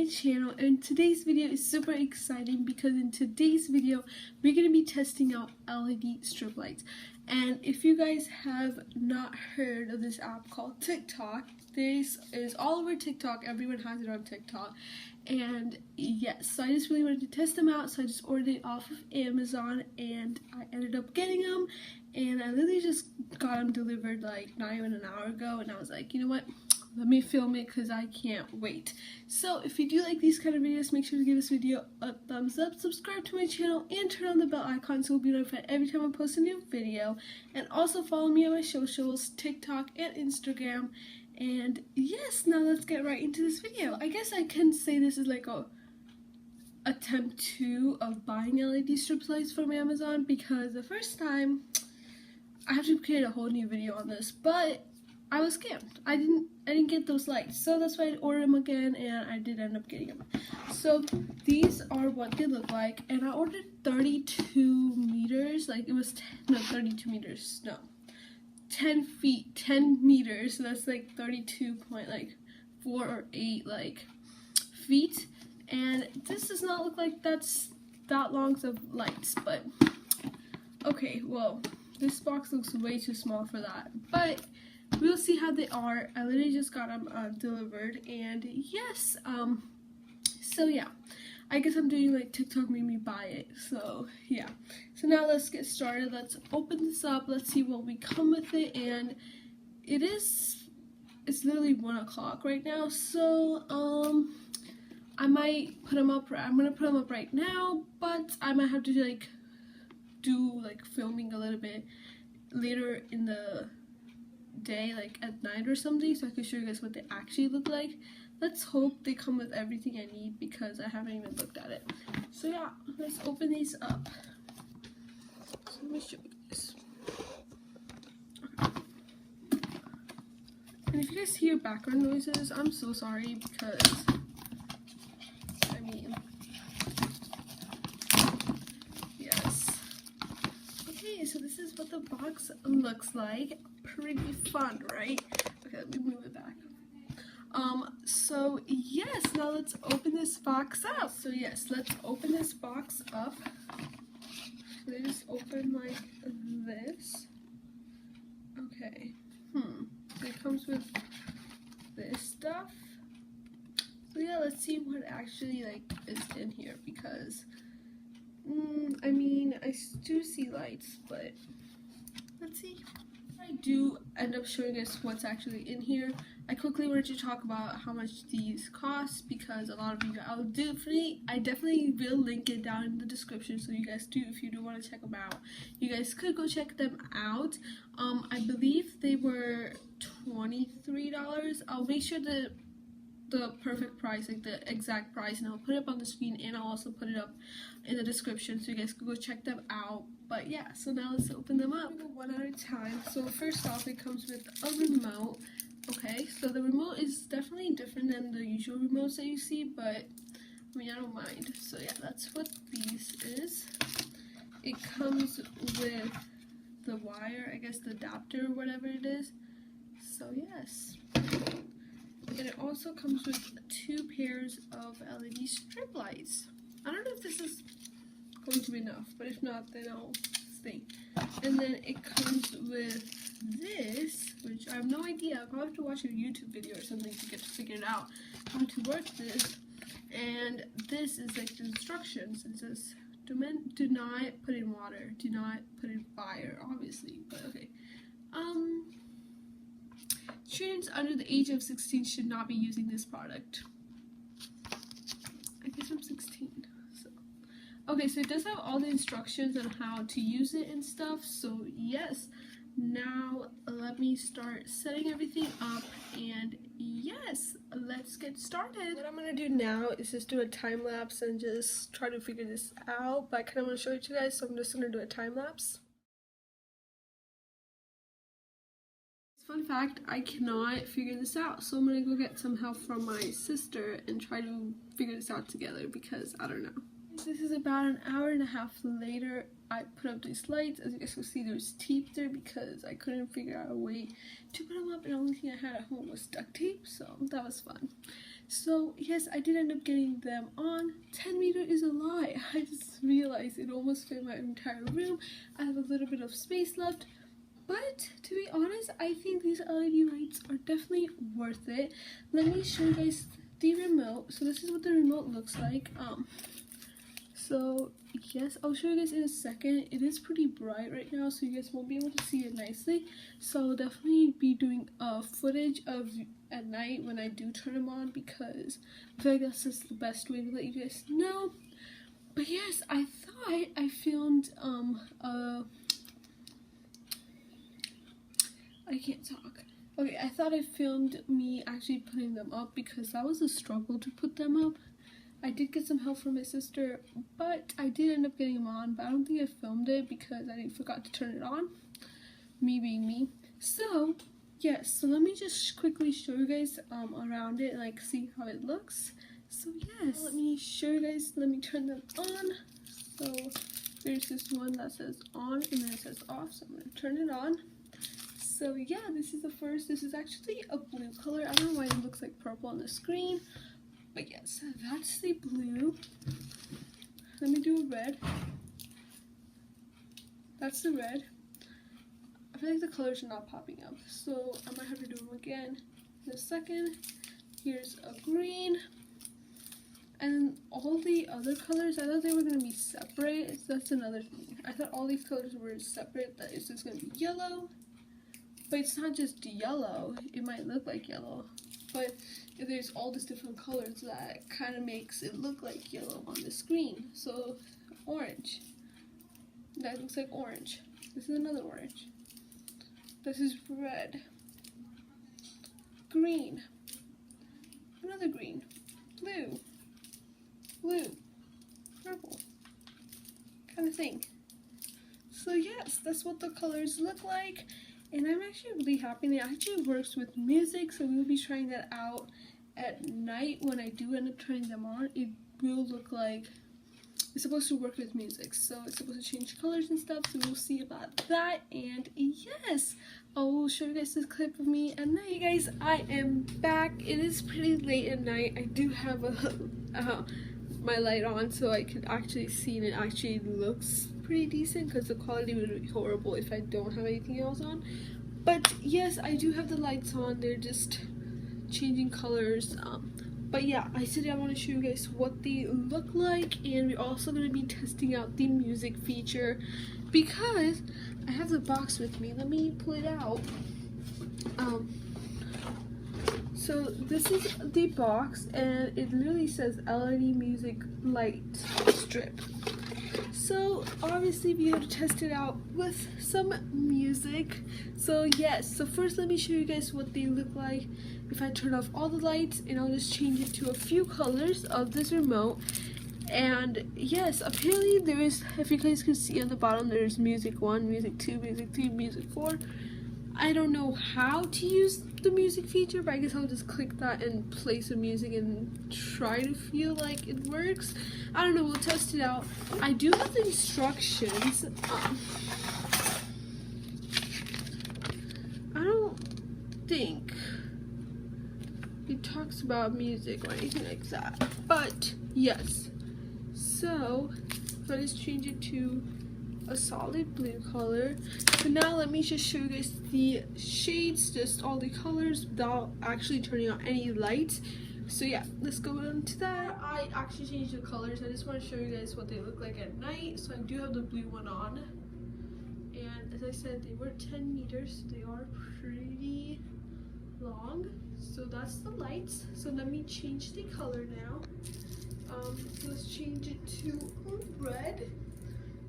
Channel, and today's video is super exciting because in today's video we're going to be testing out LED strip lights. And if you guys have not heard of this app called TikTok, this is all over TikTok. Everyone has it on TikTok. And yes, so I just really wanted to test them out, so I just ordered it off of Amazon and I ended up getting them, and I literally just got them delivered like not even an hour ago, and I was like, you know what, let me film it because I can't wait. So if you do like these kind of videos, make sure to give this video a thumbs up, subscribe to my channel, and turn on the bell icon so you'll be notified every time I post a new video. And also follow me on my socials, TikTok and Instagram. And yes, now let's get right into this video. I guess I can say this is like a attempt 2 of buying LED strip lights from Amazon, because the first time I have to create a whole new video on this, but I was scammed. I didn't get those lights, so that's why I ordered them again, and I did end up getting them. So these are what they look like, and I ordered 32 meters. Like it was 32 meters. No, 10 feet, 10 meters. So that's like 32.4 or 8 feet. And this does not look like that's that long of lights, but okay. Well, this box looks way too small for that, but we'll see how they are. I literally just got them delivered, and yes, so yeah, I guess I'm doing like TikTok made me buy it, so yeah. So now let's get started. Let's open this up. Let's see what we come with it, and it's literally 1 o'clock right now, so I might put them up. I'm gonna put them up right now, but I might have to do filming a little bit later in the day, like at night or something, so I can show you guys what they actually look like. Let's hope they come with everything I need, because I haven't even looked at it. So yeah, let's open these up. So let me show you guys. Okay. And if you guys hear background noises, I'm so sorry, because I mean, yes. Okay, so this is what the box looks like. Pretty fun, right? Okay, let me move it back. So yes, now let's open this box up. So yes, let's open this box up. So they just open like this. Okay. It comes with this stuff. So yeah, let's see what actually is in here, because I mean, I do see lights, but let's see. I do end up showing us what's actually in here. I quickly wanted to talk about how much these cost, because a lot of you, I definitely will link it down in the description, so you guys do, if you do want to check them out, you guys could go check them out. I believe they were $23. I'll make sure the perfect price, like the exact price, and I'll put it up on the screen, and I'll also put it up in the description so you guys can go check them out. But yeah, so now let's open them up. We'll go one at a time. So first off, it comes with a remote. Okay, so the remote is definitely different than the usual remotes that you see, but I mean, I don't mind. So yeah, that's what these is. It comes with the wire, I guess the adapter or whatever it is. So yes. And it also comes with 2 pairs of LED strip lights. I don't know if this is going to be enough, but if not, then I'll stay. And then it comes with this, which I have no idea. I'll probably have to watch a YouTube video or something to get to figure it out how to work this. And this is like the instructions. It says, do not put in water, do not put in fire, obviously, but okay. Students under the age of 16 should not be using this product. I guess I'm 16. So okay, so it does have all the instructions on how to use it and stuff. So yes, now let me start setting everything up, and yes, let's get started. What I'm gonna do now is just do a time lapse and just try to figure this out, but I kind of want to show it to you guys, so I'm just gonna do a time lapse. Fun fact, I cannot figure this out, so I'm gonna go get some help from my sister and try to figure this out together because I don't know. This is about an hour and a half later. I put up these lights. As you guys can see, there's tape there because I couldn't figure out a way to put them up, and the only thing I had at home was duct tape, so that was fun. So yes, I did end up getting them on. 10 meters is a lie. I just realized it almost fit my entire room. I have a little bit of space left. But to be honest, I think these LED lights are definitely worth it. Let me show you guys the remote. So this is what the remote looks like. So yes, I'll show you guys in a second. It is pretty bright right now, so you guys won't be able to see it nicely. So I'll definitely be doing footage of at night when I do turn them on, because I feel like that's just the best way to let you guys know. But yes, I thought I filmed I can't talk. Okay, I thought I filmed me actually putting them up because that was a struggle to put them up. I did get some help from my sister, but I did end up getting them on, but I don't think I filmed it because I forgot to turn it on. Me being me. So, yes, so let me just quickly show you guys around it, like see how it looks. So yes, let me show you guys, let me turn them on. So there's this one that says on and then it says off, so I'm going to turn it on. So yeah, this is the first. This is actually a blue color. I don't know why it looks like purple on the screen, but yes, that's the blue. Let me do a red. That's the red. I feel like the colors are not popping up, so I might have to do them again in a second. Here's a green. And all the other colors, I thought they were going to be separate. That's another thing. I thought all these colors were separate, that it's just going to be yellow. But it's not just yellow. It might look like yellow, but there's all these different colors that kind of makes it look like yellow on the screen. So orange, that looks like orange. This is another orange. This is red, green, another green, blue, purple, kind of thing. So yes, that's what the colors look like. And I'm actually really happy. It actually works with music, so we'll be trying that out at night. When I do end up turning them on, it will look like it's supposed to work with music. So it's supposed to change colors and stuff, so we'll see about that. And yes, I will show you guys this clip of me at night. Hey guys, I am back. It is pretty late at night. I do have my light on so I can actually see, and it actually looks pretty decent because the quality would be horrible if I don't have anything else on. But yes, I do have the lights on. They're just changing colors. But yeah, I said I want to show you guys what they look like, and we're also going to be testing out the music feature because I have the box with me. Let me pull it out. So this is the box, and it literally says LED music light strip. So obviously we have to test it out with some music. So yes, so first let me show you guys what they look like if I turn off all the lights, and I'll just change it to a few colors of this remote. And yes, apparently there is, if you guys can see on the bottom, there's music 1, music 2, music 3, music 4. I don't know how to use the music feature, but I guess I'll just click that and play some music and try to feel like it works. I don't know, we'll test it out. I do have the instructions. I don't think it talks about music or anything like that, but yes. So if I just change it to a solid blue color. So now let me just show you guys the shades, just all the colors without actually turning on any lights. So yeah, let's go into that. I actually changed the colors. I just want to show you guys what they look like at night. So I do have the blue one on, and as I said, they were 10 meters. They are pretty long. So that's the lights. So let me change the color now. So let's change it to red.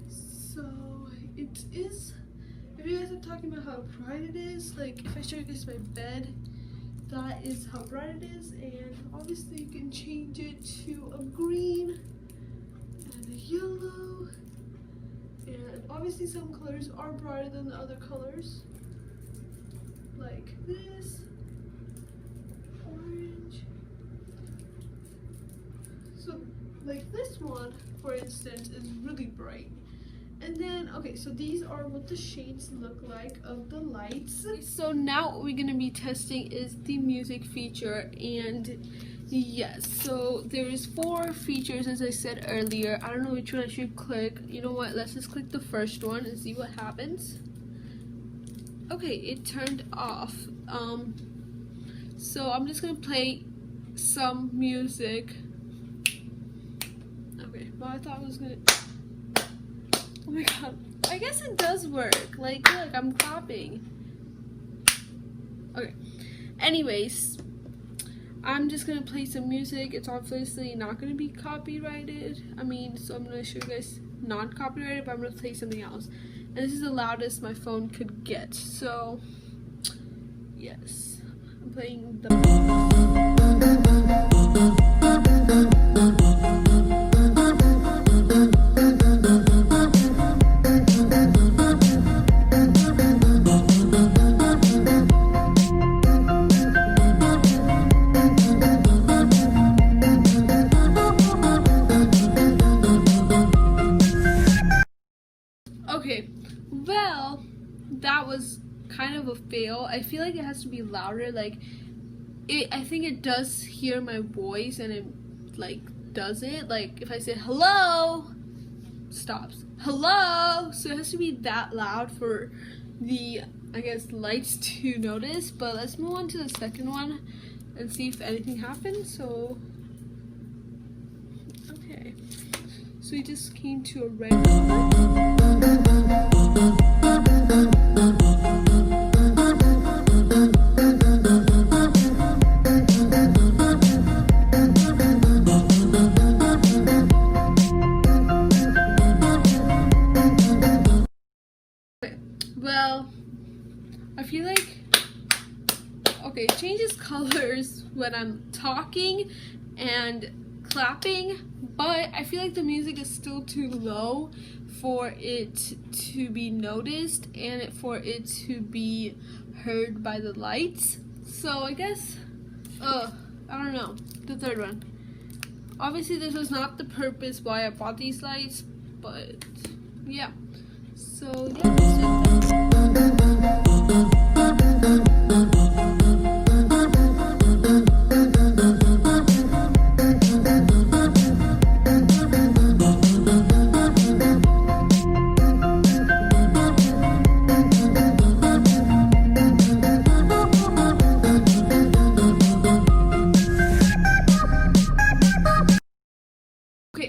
So it is, if you guys are talking about how bright it is, like if I show you guys my bed, that is how bright it is, and obviously you can change it to a green and a yellow, and obviously some colors are brighter than the other colors, like this orange. So like this one, for instance, is really bright. And then, okay, so these are what the shades look like of the lights. So now what we're gonna be testing is the music feature, and yes, so there's 4 features as I said earlier. I don't know which one I should click. You know what, let's just click the first one and see what happens. Okay, it turned off. So I'm just gonna play some music. Okay, well I thought I was gonna, oh my god, I guess it does work. Like, look, I'm clapping. Okay, anyways, I'm just gonna play some music. It's obviously not gonna be copyrighted. I mean, so I'm gonna show you guys non-copyrighted, but I'm gonna play something else. And this is the loudest my phone could get. So, yes, I'm playing the. Okay, well, that was kind of a fail. I feel like it has to be louder. Like, I think it does hear my voice, and it like does it. Like if I say hello, stops. Hello, so it has to be that loud for the, I guess, lights to notice. But let's move on to the second one and see if anything happens. So, okay, so we just came to a red color. Well, I feel like, okay, it changes colors when I'm talking and clapping, but I feel like the music is still too low for it to be noticed and for it to be heard by the lights. So I guess, I don't know, the third one. Obviously this was not the purpose why I bought these lights, but yeah. So yeah,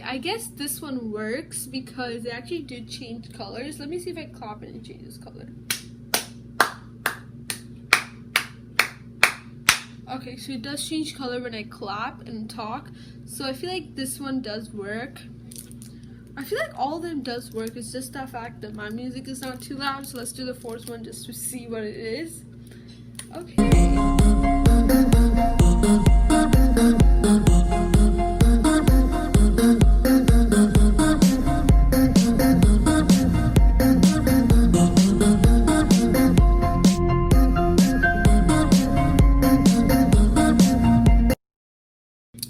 I guess this one works because it actually did change colors. Let me see if I clap and it changes color. Okay, so it does change color when I clap and talk. So I feel like this one does work. I feel like all of them does work. It's just the fact that my music is not too loud. So let's do the fourth one just to see what it is. Okay.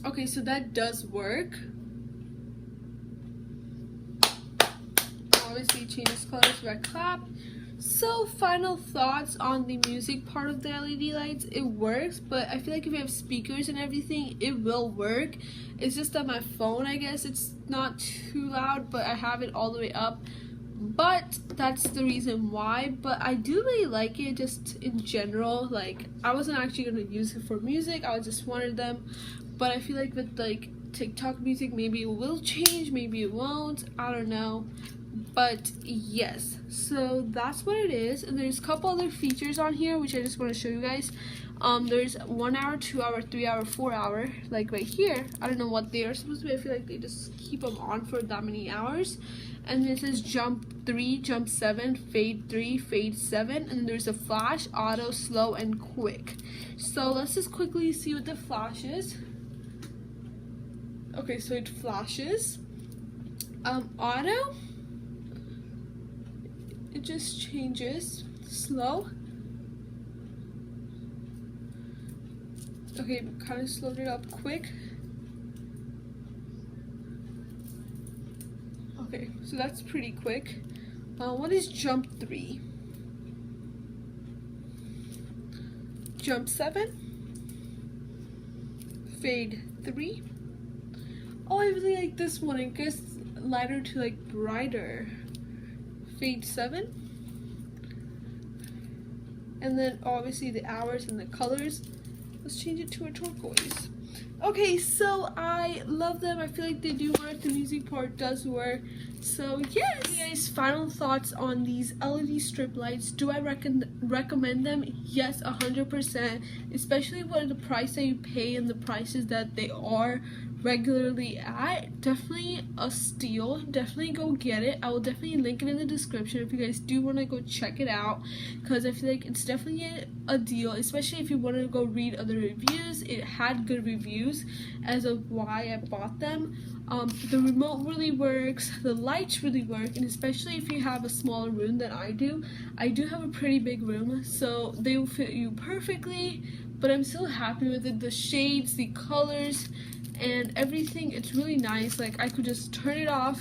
Okay, so that does work. Obviously changes colors if I clap. So final thoughts on the music part of the LED lights. It works, but I feel like if you have speakers and everything, it will work. It's just that my phone, I guess, it's not too loud, but I have it all the way up. But that's the reason why. But I do really like it just in general. Like, I wasn't actually going to use it for music. I just wanted them. But I feel like with like TikTok music, maybe it will change, maybe it won't. I don't know. But yes, so that's what it is. And there's a couple other features on here which I just want to show you guys. There's 1 hour, 2 hour, 3 hour, 4 hour. Like right here, I don't know what they are supposed to be. I feel like they just keep them on for that many hours. And then it says jump 3, jump 7, fade 3, fade 7, and then there's a flash, auto, slow, and quick. So let's just quickly see what the flash is. Okay, so it flashes. Auto, it just changes. Slow, okay, kind of slowed it up. Quick, okay, so that's pretty quick. What is jump 3? Jump 7, fade 3. Oh, I really like this one. It gets lighter to like brighter. Fade 7. And then obviously the hours and the colors. Let's change it to a turquoise. Okay, so I love them. I feel like they do work. The music part does work. So yes. Hey guys, final thoughts on these LED strip lights. Do I recommend them? Yes, 100%. Especially what the price that you pay and the prices that they are regularly at. Definitely a steal. Definitely go get it. I will definitely link it in the description if you guys do want to go check it out, because I feel like it's definitely a deal, especially if you want to go read other reviews. It had good reviews as of why I bought them. The remote really works, the lights really work, and especially if you have a smaller room than I do have a pretty big room, so they will fit you perfectly. But I'm still happy with it. The shades, the colors, and everything, it's really nice. Like, I could just turn it off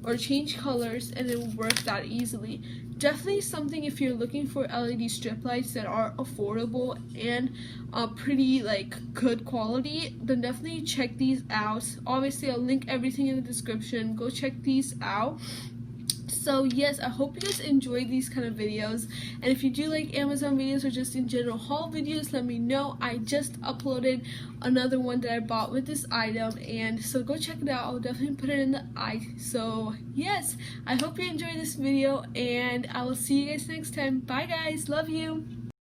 or change colors and it will work that easily. Definitely something if you're looking for LED strip lights that are affordable and pretty like good quality, then definitely check these out. Obviously I'll link everything in the description. Go check these out. So yes, I hope you guys enjoy these kind of videos, and if you do like Amazon videos or just in general haul videos, let me know. I just uploaded another one that I bought with this item, and so go check it out. I'll definitely put it in the so yes, I hope you enjoyed this video, and I will see you guys next time. Bye guys, love you.